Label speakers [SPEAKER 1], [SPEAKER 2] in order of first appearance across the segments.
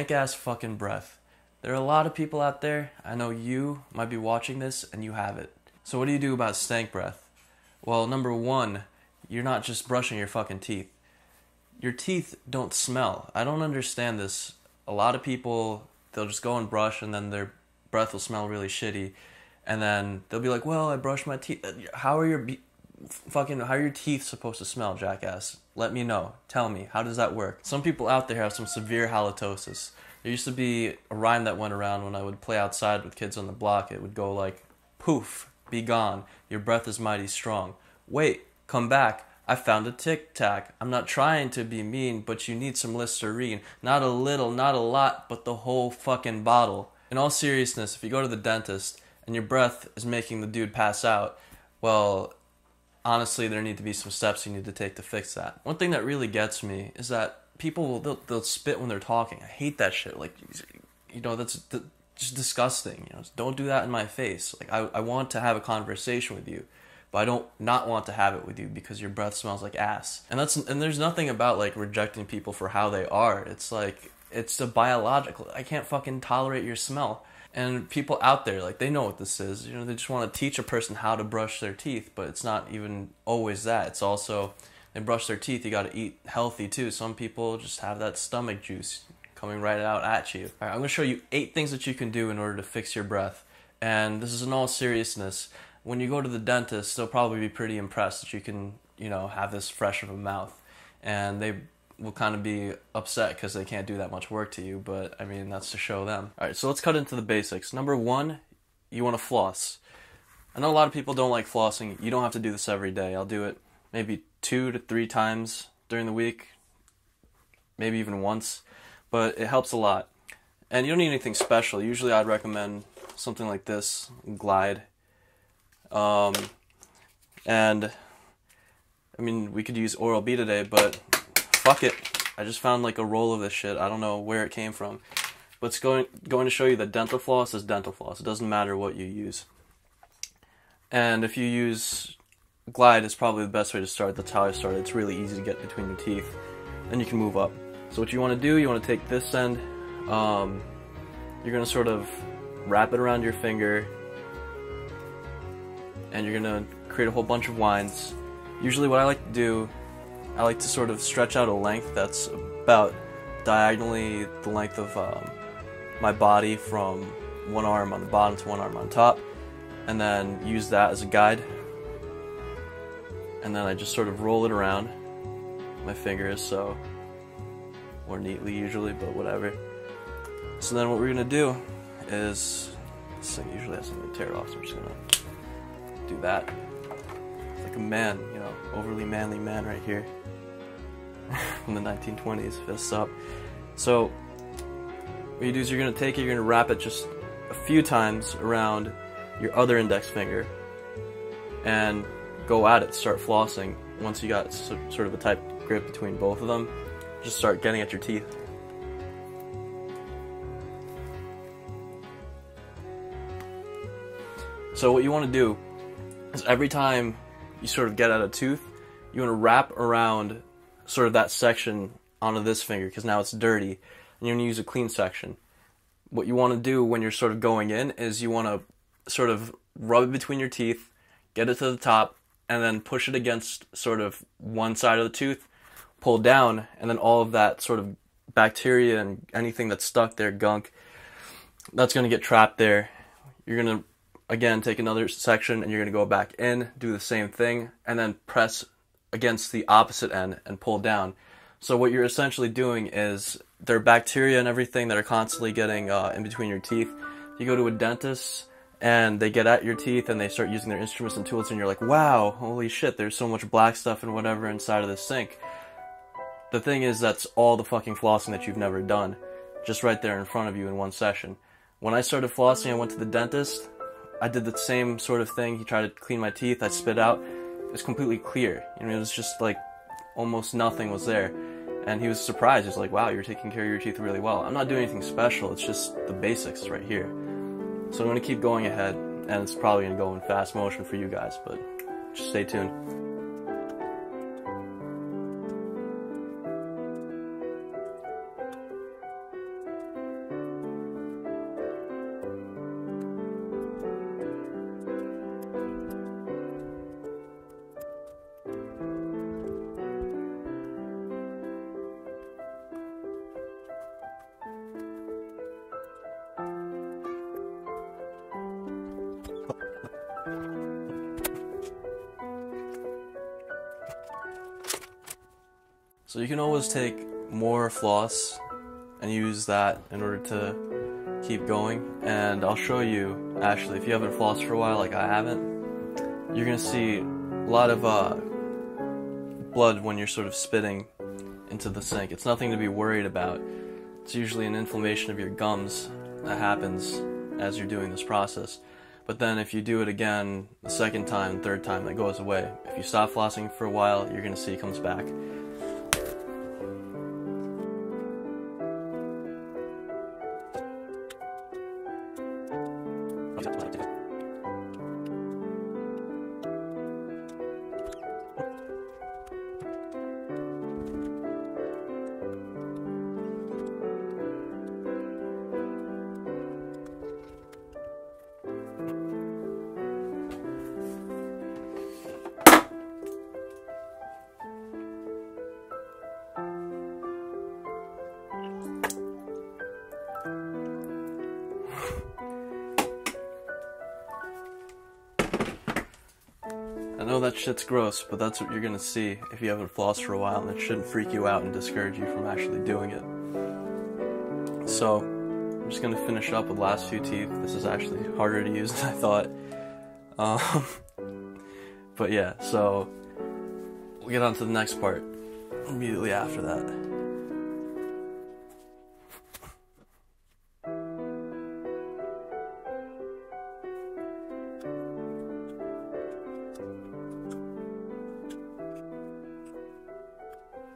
[SPEAKER 1] stank ass fucking breath. There are a lot of people out there, I know you might be watching this and you have it. So what do you do about stank breath? Well, number one, you're not just brushing your fucking teeth. Your teeth don't smell. I don't understand this. A lot of people, they'll just go and brush and then their breath will smell really shitty. And then they'll be like, well, I brushed my teeth. How are your teeth supposed to smell, jackass? Let me know. Tell me. How does that work? Some people out there have some severe halitosis. There used to be a rhyme that went around when I would play outside with kids on the block. It would go like, poof, be gone. Your breath is mighty strong. Wait, come back. I found a Tic Tac. I'm not trying to be mean, but you need some Listerine. Not a little, not a lot, but the whole fucking bottle. In all seriousness, if you go to the dentist and your breath is making the dude pass out, well, honestly, there need to be some steps you need to take to fix that. One thing that really gets me is that people, they'll spit when they're talking. I hate that shit. Like, that's just disgusting. Don't do that in my face. Like, I want to have a conversation with you, but I don't not want to have it with you because your breath smells like ass. And there's nothing about like rejecting people for how they are. It's like, it's a biological. I can't fucking tolerate your smell. And people out there, like, they know what this is. They just want to teach a person how to brush their teeth, but it's not even always that. It's also, they brush their teeth, you got to eat healthy too. Some people just have that stomach juice coming right out at you. All right, I'm going to show you 8 things that you can do in order to fix your breath. And this is in all seriousness. When you go to the dentist, they'll probably be pretty impressed that you can, have this fresh of a mouth. And they will kind of be upset because they can't do that much work to you, but I mean, that's to show them. Alright, so let's cut into the basics. Number 1, you want to floss. I know a lot of people don't like flossing. You don't have to do this every day. I'll do it maybe 2 to 3 times during the week, maybe even once, but it helps a lot. And you don't need anything special. Usually I'd recommend something like this, Glide. And I mean, we could use Oral-B today, but fuck it. I just found like a roll of this shit. I don't know where it came from. But it's going to show you that dental floss is dental floss. It doesn't matter what you use. And if you use Glide, it's probably the best way to start. That's how I started. It's really easy to get between your teeth. Then you can move up. So what you want to do, you want to take this end. You're going to sort of wrap it around your finger. And you're going to create a whole bunch of lines. Usually what I like to do, I like to sort of stretch out a length that's about diagonally the length of my body from one arm on the bottom to one arm on top, and then use that as a guide. And then I just sort of roll it around my fingers, so more neatly usually, but whatever. So then what we're gonna do is, this thing usually has something to tear off, so I'm just gonna do that. It's like a man, overly manly man right here. From the 1920s, fists up. So what you do is you're going to take it, you're going to wrap it just a few times around your other index finger and go at it, start flossing. Once you got sort of a tight grip between both of them, just start getting at your teeth. So what you want to do is every time you sort of get at a tooth, you want to wrap around sort of that section onto this finger, because now it's dirty, and you're going to use a clean section. What you want to do when you're sort of going in is you want to sort of rub it between your teeth, get it to the top, and then push it against sort of one side of the tooth, pull down, and then all of that sort of bacteria and anything that's stuck there, gunk, that's going to get trapped there. You're going to, again, take another section, and you're going to go back in, do the same thing, and then press against the opposite end and pull down. So what you're essentially doing is, there are bacteria and everything that are constantly getting in between your teeth. You go to a dentist and they get at your teeth and they start using their instruments and tools, and you're like, wow, holy shit, there's so much black stuff and whatever inside of this sink. The thing is, that's all the fucking flossing that you've never done, just right there in front of you in one session. When I started flossing, I went to the dentist. I did the same sort of thing. He tried to clean my teeth. I spit out. It was completely clear. It was just like almost nothing was there. And he was surprised. He was like, wow, you're taking care of your teeth really well. I'm not doing anything special. It's just the basics right here. So I'm going to keep going ahead, and it's probably going to go in fast motion for you guys, but just stay tuned. So you can always take more floss and use that in order to keep going. And I'll show you, actually, if you haven't flossed for a while like I haven't, you're gonna see a lot of blood when you're sort of spitting into the sink. It's nothing to be worried about. It's usually an inflammation of your gums that happens as you're doing this process. But then if you do it again the second time, third time, that goes away. If you stop flossing for a while, you're gonna see it comes back. I know that shit's gross, but that's what you're gonna see if you haven't flossed for a while, and it shouldn't freak you out and discourage you from actually doing it. So, I'm just gonna finish up with the last few teeth. This is actually harder to use than I thought. But yeah, so we'll get on to the next part immediately after that.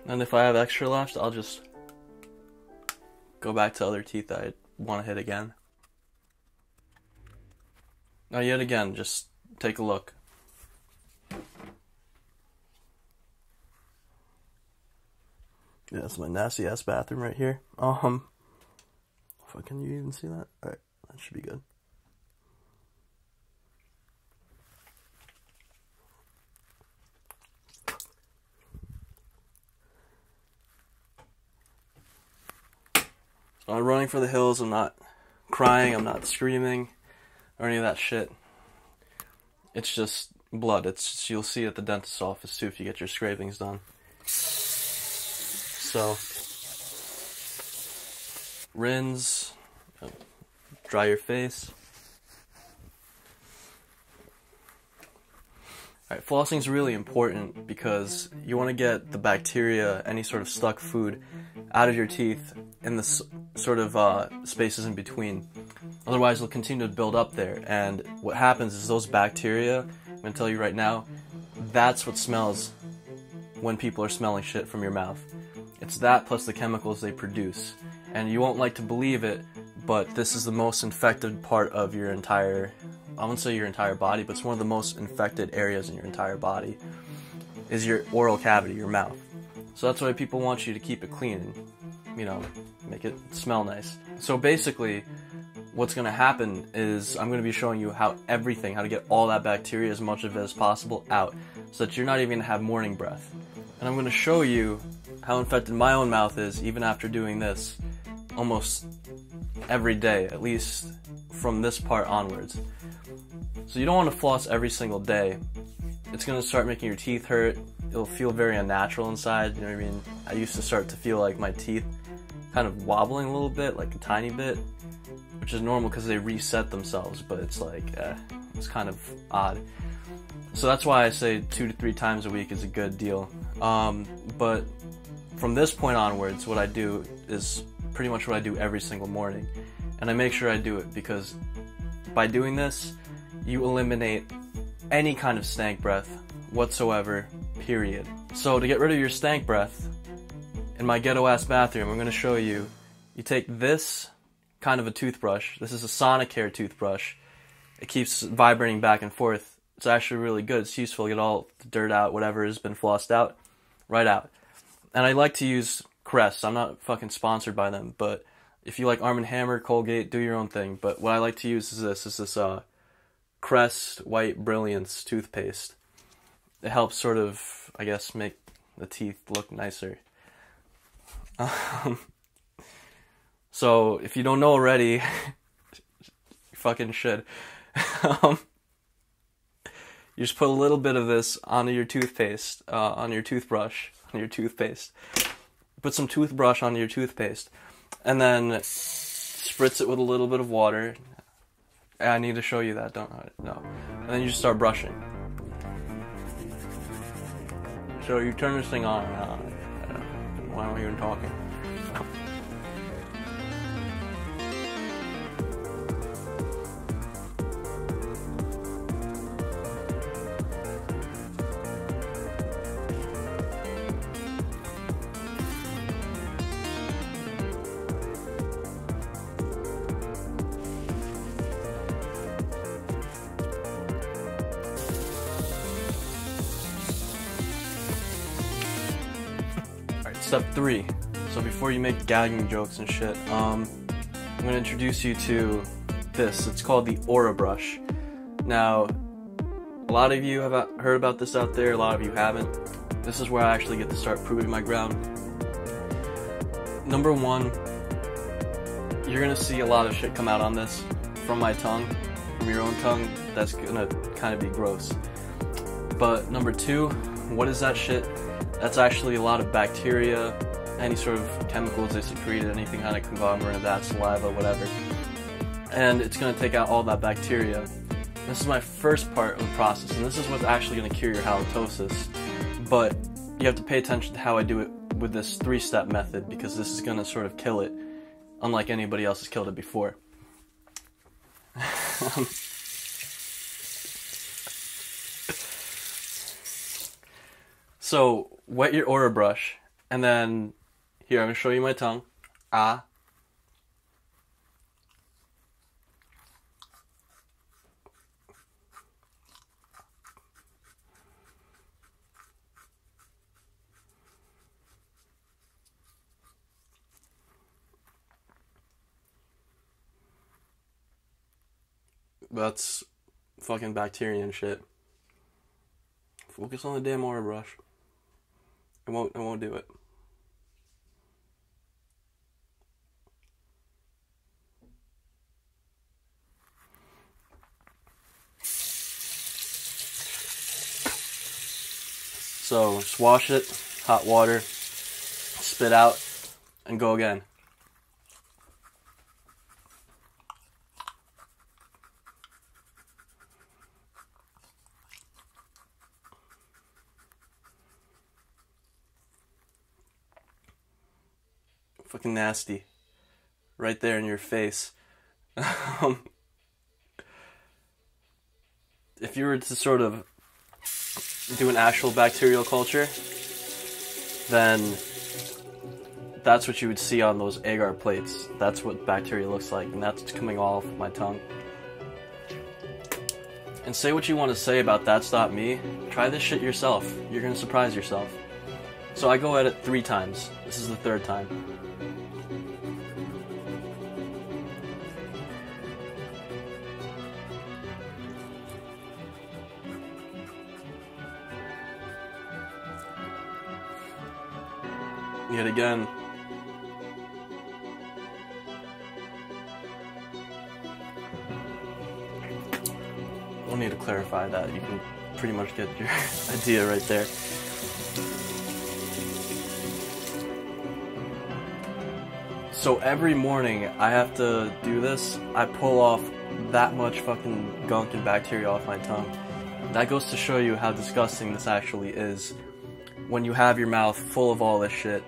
[SPEAKER 1] And if I have extra left, I'll just go back to other teeth that I want to hit again. Now yet again, just take a look. Yeah, that's my nasty ass bathroom right here. Can you even see that? Alright, that should be good. I'm running for the hills. I'm not crying, I'm not screaming, or any of that shit. It's just blood. You'll see it at the dentist's office too if you get your scrapings done. So, rinse, dry your face. Alright, flossing is really important because you want to get the bacteria, any sort of stuck food, out of your teeth in the sort of spaces in between. Otherwise, it'll continue to build up there, and what happens is those bacteria, I'm going to tell you right now, that's what smells when people are smelling shit from your mouth. It's that plus the chemicals they produce. And you won't like to believe it, but this is the most infected part of your entire, I wouldn't say your entire body, but it's one of the most infected areas in your entire body, is your oral cavity, your mouth. So that's why people want you to keep it clean and, you know, make it smell nice. So basically, what's going to happen is I'm going to be showing you how to get all that bacteria, as much of it as possible, out, so that you're not even going to have morning breath. And I'm going to show you how infected my own mouth is, even after doing this, almost every day, at least from this part onwards. So you don't want to floss every single day. It's going to start making your teeth hurt. It'll feel very unnatural inside, you know what I mean? I used to start to feel like my teeth kind of wobbling a little bit, like a tiny bit, which is normal because they reset themselves, but it's like, it's kind of odd. So that's why I say 2 to 3 times a week is a good deal. But from this point onwards, what I do is pretty much what I do every single morning. And I make sure I do it because by doing this, you eliminate any kind of stank breath whatsoever, period. So to get rid of your stank breath, in my ghetto-ass bathroom, I'm going to show you, you take this kind of a toothbrush. This is a Sonicare toothbrush. It keeps vibrating back and forth. It's actually really good. It's useful to get all the dirt out, whatever has been flossed out, right out. And I like to use Crest. I'm not fucking sponsored by them, but if you like Arm & Hammer, Colgate, do your own thing. But what I like to use is this Crest White Brilliance toothpaste. It helps sort of, I guess, make the teeth look nicer. So, if you don't know already, you fucking should. You just put a little bit of this onto your toothpaste, on your toothbrush, on your toothpaste. put some toothbrush on your toothpaste, and then spritz it with a little bit of water. I need to show you that, don't I? No. And then you just start brushing. So you turn this thing on. Why am I even talking? Step 3. So before you make gagging jokes and shit, I'm going to introduce you to this. It's called the orabrush. Now, a lot of you have heard about this out there, a lot of you haven't. This is where I actually get to start proving my ground. Number 1, you're going to see a lot of shit come out on this from my tongue, from your own tongue. That's going to kind of be gross. But number 2, what is that shit? That's actually a lot of bacteria, any sort of chemicals they secreted, anything kind of conglomerate of that, saliva, whatever. And it's going to take out all that bacteria. This is my first part of the process, and this is what's actually going to cure your halitosis. But you have to pay attention to how I do it with this 3-step method, because this is going to sort of kill it, unlike anybody else has killed it before. So, wet your orabrush, and then, here, I'm going to show you my tongue. That's fucking bacteria and shit. Focus on the damn orabrush. I won't do it. So, just wash it, hot water, spit out, and go again. Fucking nasty. Right there in your face. If you were to sort of do an actual bacterial culture, then that's what you would see on those agar plates. That's what bacteria looks like, and that's what's coming off my tongue. And say what you want to say about that's not me. Try this shit yourself. You're gonna surprise yourself. So I go at it 3 times. This is the 3rd time. Yet again. We'll need to clarify that. You can pretty much get your idea right there. So every morning I have to do this. I pull off that much fucking gunk and bacteria off my tongue. That goes to show you how disgusting this actually is when you have your mouth full of all this shit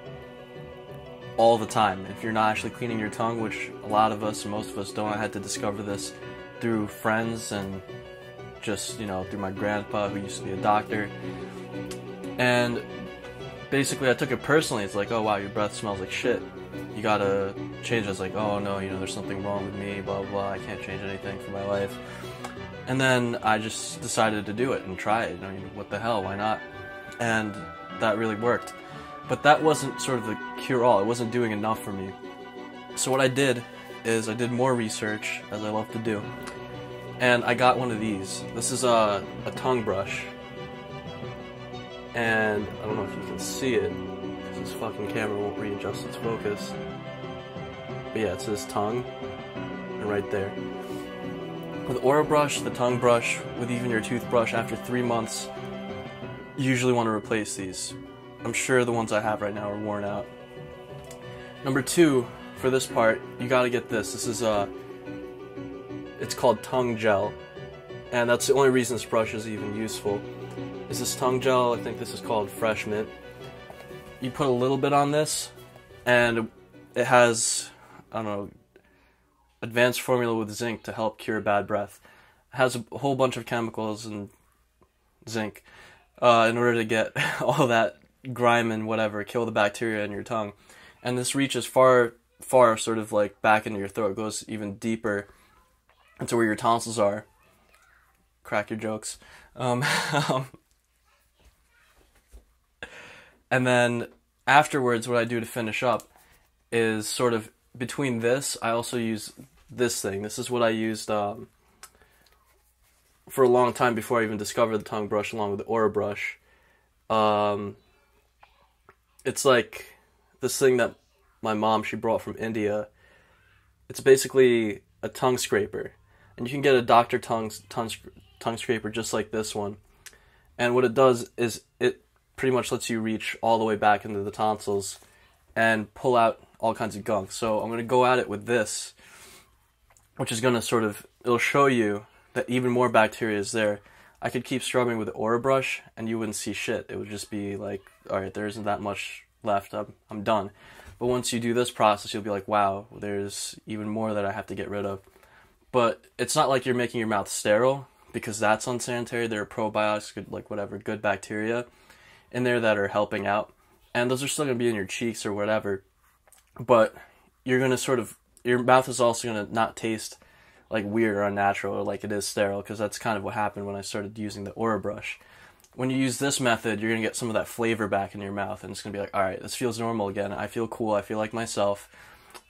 [SPEAKER 1] all the time. If you're not actually cleaning your tongue, which a lot of us, or most of us don't, I had to discover this through friends and just, you know, through my grandpa who used to be a doctor. And basically I took it personally. It's like, oh wow, your breath smells like shit. You gotta change it. It's like, oh no, you know, there's something wrong with me, blah, blah, blah. I can't change anything for my life. And then I just decided to do it and try it. I mean, what the hell, why not? And that really worked. But that wasn't sort of the cure-all. It wasn't doing enough for me. So what I did is I did more research, as I love to do. And I got one of these. This is a tongue brush. And I don't know if you can see it, because this fucking camera won't readjust its focus. But yeah, it says tongue, and right there. With orabrush, the tongue brush, with even your toothbrush, after 3 months, you usually want to replace these. I'm sure the ones I have right now are worn out. Number 2, for this part, you gotta get this. This is it's called tongue gel, and that's the only reason this brush is even useful. Is this tongue gel? I think this is called Fresh Mint. You put a little bit on this, and it has, I don't know, advanced formula with zinc to help cure bad breath. It has a whole bunch of chemicals and zinc in order to get all that grime and whatever, kill the bacteria in your tongue. And this reaches far sort of like back into your throat. It goes even deeper into where your tonsils are. Crack your jokes. And then afterwards, what I do to finish up is sort of between this, I also use this thing. This is what I used for a long time before I even discovered the tongue brush along with the orabrush. It's like this thing that my mom, she brought from India. It's basically a tongue scraper. And you can get a Dr. tongue scraper just like this one. And what it does is it pretty much lets you reach all the way back into the tonsils and pull out all kinds of gunk. So I'm going to go at it with this, which is going to sort of, it'll show you that even more bacteria is there. I could keep scrubbing with the orabrush and you wouldn't see shit. It would just be like, alright, there isn't that much left, I'm done. But once you do this process, you'll be like, wow, there's even more that I have to get rid of. But it's not like you're making your mouth sterile, because that's unsanitary. There are probiotics, good, like whatever, good bacteria in there that are helping out. And those are still going to be in your cheeks or whatever. But you're going to sort of, your mouth is also going to not taste like weird or unnatural or like it is sterile, because that's kind of what happened when I started using the orabrush. When you use this method, you're going to get some of that flavor back in your mouth, and it's going to be like, alright, this feels normal again. I feel cool. I feel like myself.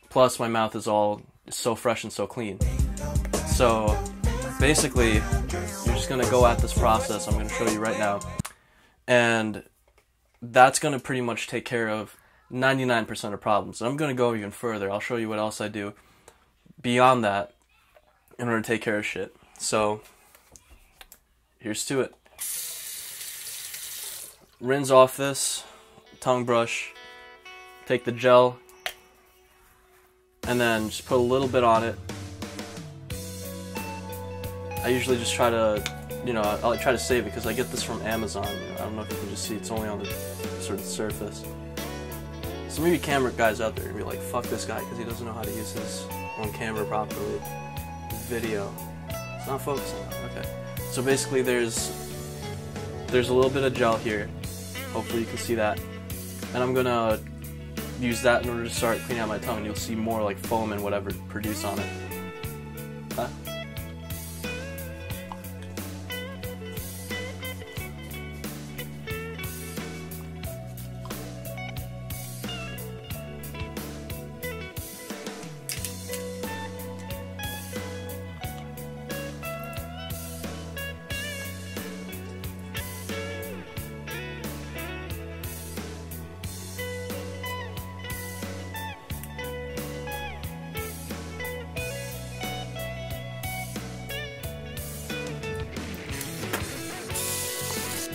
[SPEAKER 1] Plus, my mouth is all so fresh and so clean. So, basically, you're just going to go at this process I'm going to show you right now. And that's going to pretty much take care of 99% of problems. And I'm going to go even further. I'll show you what else I do beyond that in order to take care of shit. So, here's to it. Rinse off this tongue brush, take the gel, and then just put a little bit on it. I usually just try to, I'll try to save it because I get this from Amazon. I don't know if you can just see, it's only on the sort of surface. So maybe camera guys out there are going to be like, fuck this guy because he doesn't know how to use his own camera properly. Video. It's not focusing. Okay. So basically there's a little bit of gel here. Hopefully you can see that. And I'm gonna use that in order to start cleaning out my tongue. You'll see more like foam and whatever produce on it. Huh?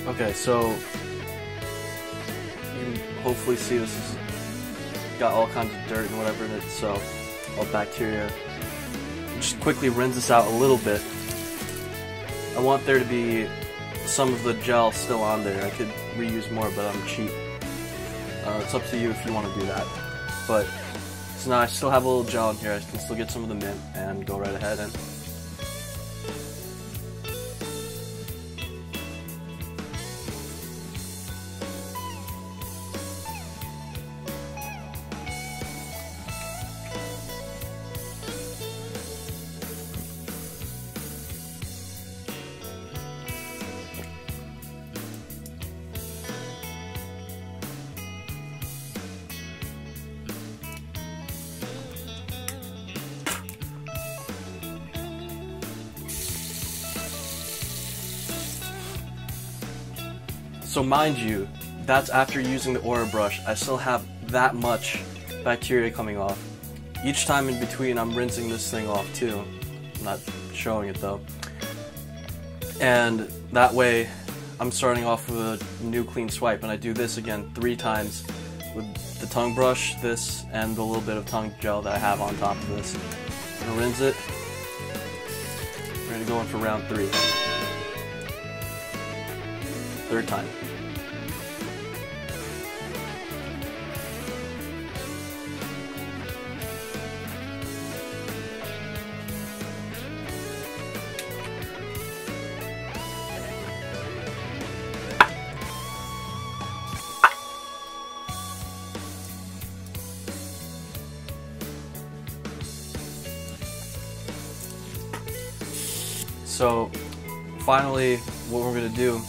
[SPEAKER 1] Okay, so you can hopefully see this has got all kinds of dirt and whatever in it, so all bacteria. Just quickly rinse this out a little bit. I want there to be some of the gel still on there. I could reuse more, but I'm cheap. It's up to you if you want to do that. But so now I still have a little gel in here. I can still get some of the mint and go right ahead and so mind you, that's after using the orabrush. I still have that much bacteria coming off. Each time in between, I'm rinsing this thing off too. I'm not showing it though. And that way, I'm starting off with a new clean swipe, and I do this again 3 times with the tongue brush, this, and the little bit of tongue gel that I have on top of this. I'm gonna rinse it. We're gonna go in for round 3. Third time. So finally, what we're going to do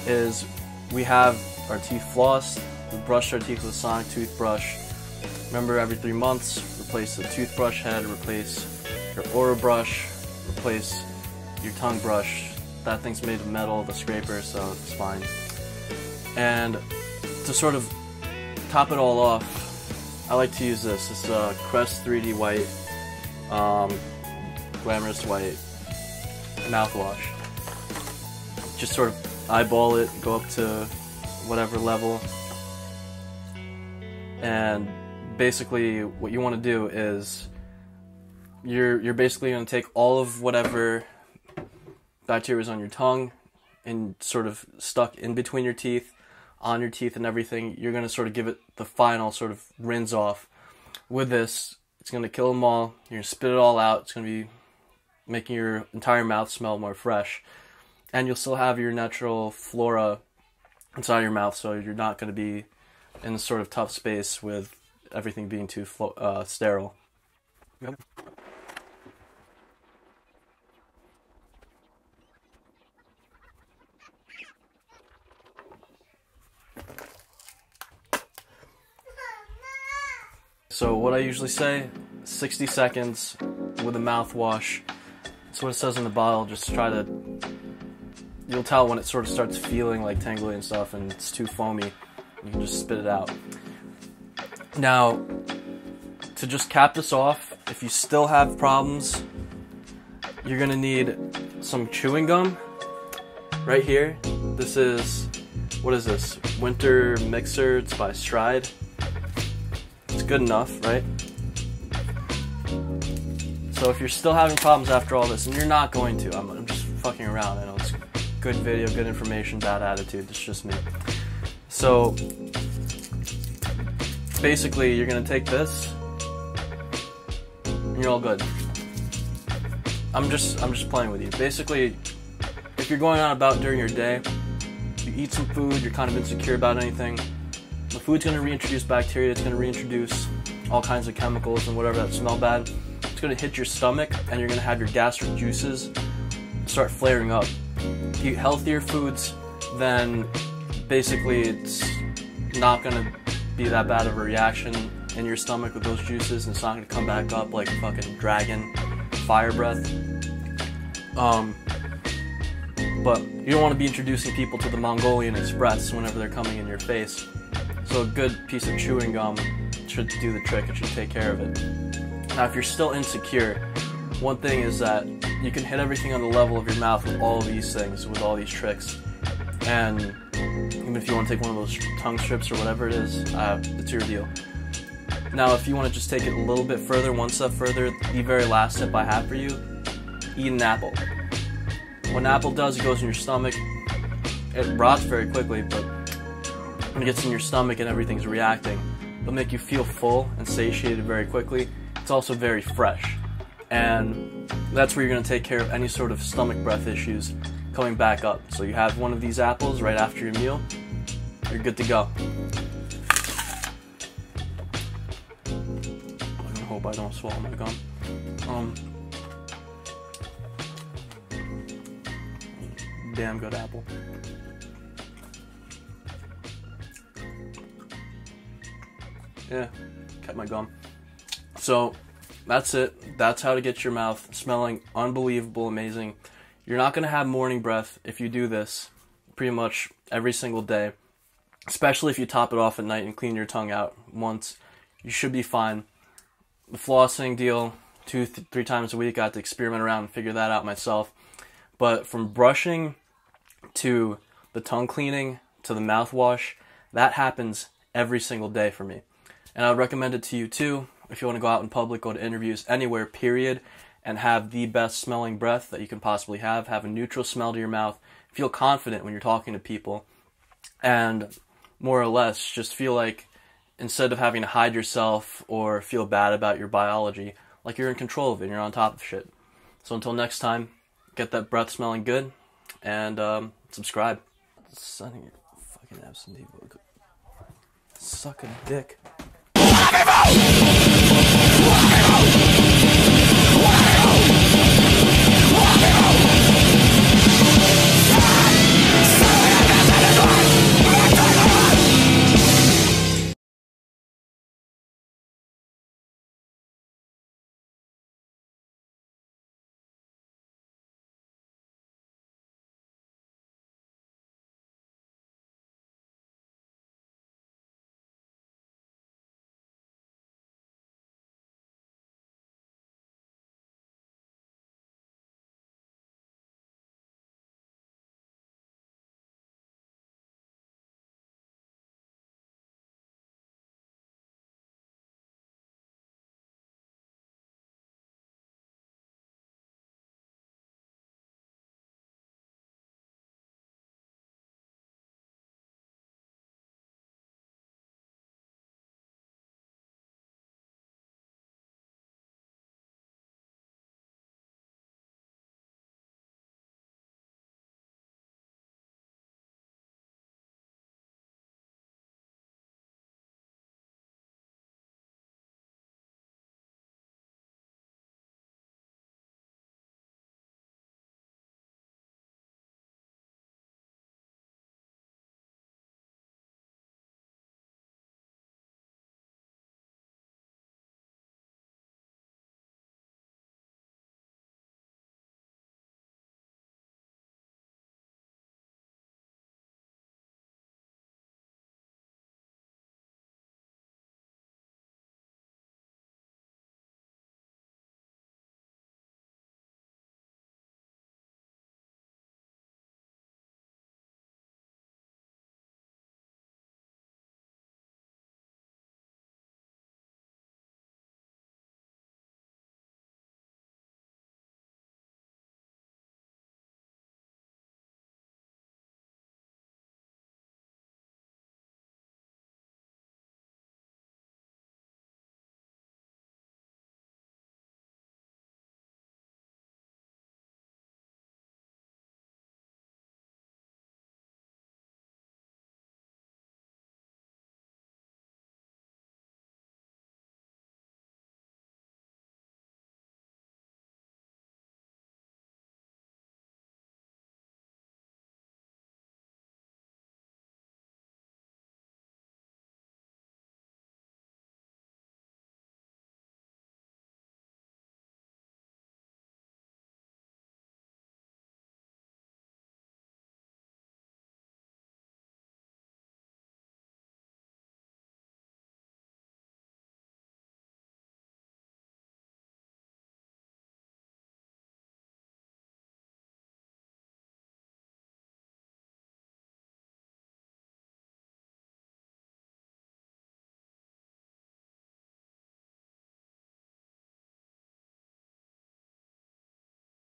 [SPEAKER 1] is we have our teeth flossed, we brush our teeth with a sonic toothbrush. Remember, every 3 months, replace the toothbrush head, replace your orabrush, replace your tongue brush. That thing's made of metal, the scraper, so it's fine. And to sort of top it all off, I like to use this. It's a Crest 3D white, glamorous white mouthwash. Just sort of eyeball it, go up to whatever level, and basically what you want to do is you're basically going to take all of whatever bacteria is on your tongue and sort of stuck in between your teeth, on your teeth and everything. You're going to sort of give it the final sort of rinse off. With this, it's going to kill them all. You're going to spit it all out. It's going to be making your entire mouth smell more fresh, and you'll still have your natural flora inside your mouth, so you're not going to be in this sort of tough space with everything being too sterile. Yep. So what I usually say, 60 seconds with a mouthwash. That's what it says in the bottle. Just try to, you'll tell when it sort of starts feeling like tingly and stuff and it's too foamy. You can just spit it out. Now, to just cap this off, if you still have problems, you're gonna need some chewing gum right here. This is, what is this? Winter Mixer. It's by Stride. It's good enough, right? So if you're still having problems after all this, and you're not going to, I'm just fucking around. I know it's good video, good information, bad attitude. It's just me. So basically, you're gonna take this, and you're all good. I'm just playing with you. Basically, if you're going on about during your day, you eat some food, you're kind of insecure about anything, the food's gonna reintroduce bacteria. It's gonna reintroduce all kinds of chemicals and whatever that smell bad. It's gonna hit your stomach, and you're gonna have your gastric juices start flaring up. If you eat healthier foods, then basically it's not gonna be that bad of a reaction in your stomach with those juices, and it's not gonna come back up like a fucking dragon fire breath. But you don't want to be introducing people to the Mongolian Express whenever they're coming in your face. So a good piece of chewing gum should do the trick. It should take care of it. Now, if you're still insecure, one thing is that you can hit everything on the level of your mouth with all of these things, with all these tricks. And even if you want to take one of those tongue strips or whatever it is, it's your deal. Now, if you want to just take it a little bit further, one step further, the very last tip I have for you, eat an apple. What an apple does, it goes in your stomach. It rots very quickly, but when it gets in your stomach and everything's reacting, it'll make you feel full and satiated very quickly. It's also very fresh. And that's where you're going to take care of any sort of stomach breath issues coming back up. So you have one of these apples right after your meal, you're good to go. I hope I don't swallow my gum. Damn good apple. Yeah, kept my gum. So that's it. That's how to get your mouth smelling unbelievable, amazing. You're not going to have morning breath if you do this pretty much every single day, especially if you top it off at night and clean your tongue out once. You should be fine. The flossing deal, 2-3 times a week, I had to experiment around and figure that out myself. But from brushing to the tongue cleaning to the mouthwash, that happens every single day for me. And I would recommend it to you too. If you want to go out in public, go to interviews, anywhere, period, and have the best smelling breath that you can possibly have a neutral smell to your mouth, feel confident when you're talking to people, and more or less just feel like instead of having to hide yourself or feel bad about your biology, like you're in control of it and you're on top of shit. So until next time, get that breath smelling good, and subscribe. Son of your fucking absentee. Suck a dick.